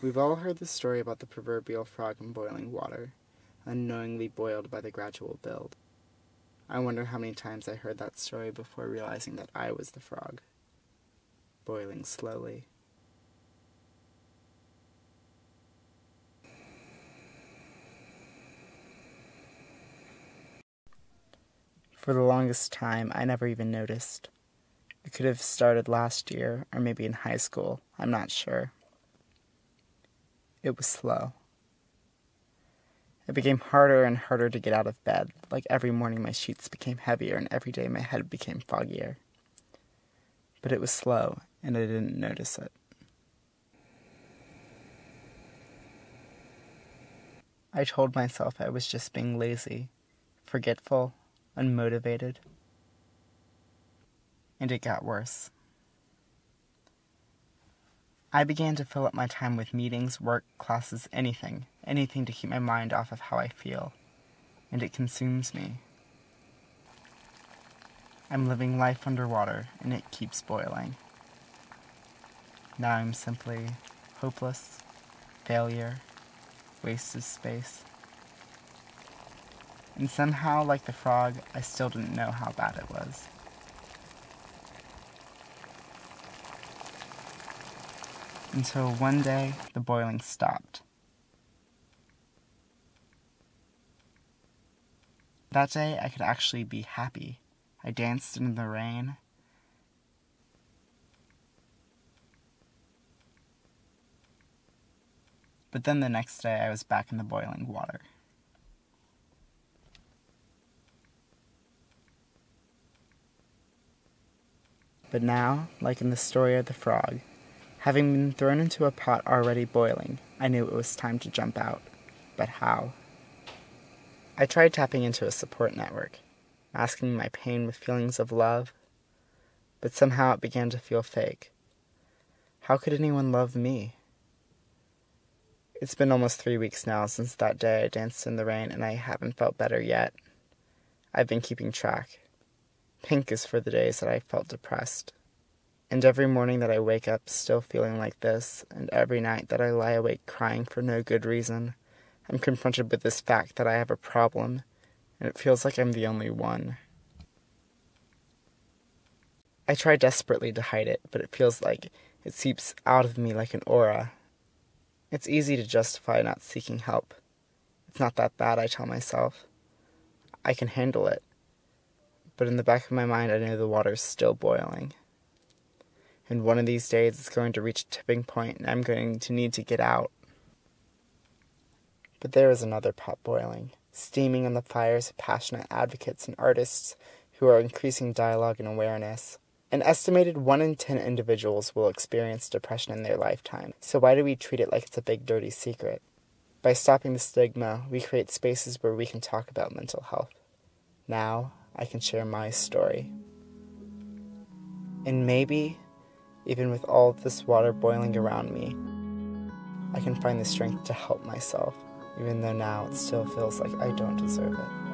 We've all heard the story about the proverbial frog in boiling water, unknowingly boiled by the gradual build. I wonder how many times I heard that story before realizing that I was the frog, boiling slowly. For the longest time, I never even noticed. It could have started last year, or maybe in high school, I'm not sure. It was slow. It became harder and harder to get out of bed, like every morning my sheets became heavier and every day my head became foggier. But it was slow, and I didn't notice it. I told myself I was just being lazy, forgetful, unmotivated. And it got worse. I began to fill up my time with meetings, work, classes, anything to keep my mind off of how I feel, and it consumes me. I'm living life underwater, and it keeps boiling. Now I'm simply hopeless, failure, waste of space. And somehow, like the frog, I still didn't know how bad it was. Until one day, the boiling stopped. That day, I could actually be happy. I danced in the rain. But then the next day, I was back in the boiling water. But now, like in the story of the frog, having been thrown into a pot already boiling, I knew it was time to jump out. But how? I tried tapping into a support network, masking my pain with feelings of love, but somehow it began to feel fake. How could anyone love me? It's been almost 3 weeks now since that day I danced in the rain, and I haven't felt better yet. I've been keeping track. Pink is for the days that I felt depressed. And every morning that I wake up still feeling like this, and every night that I lie awake crying for no good reason, I'm confronted with this fact that I have a problem, and it feels like I'm the only one. I try desperately to hide it, but it feels like it seeps out of me like an aura. It's easy to justify not seeking help. It's not that bad, I tell myself. I can handle it. But in the back of my mind, I know the water's still boiling. And one of these days, it's going to reach a tipping point, and I'm going to need to get out. But there is another pot boiling, steaming on the fires of passionate advocates and artists who are increasing dialogue and awareness. An estimated 1 in 10 individuals will experience depression in their lifetime, so why do we treat it like it's a big dirty secret? By stopping the stigma, we create spaces where we can talk about mental health. Now, I can share my story. And maybe, even with all of this water boiling around me, I can find the strength to help myself, even though now it still feels like I don't deserve it.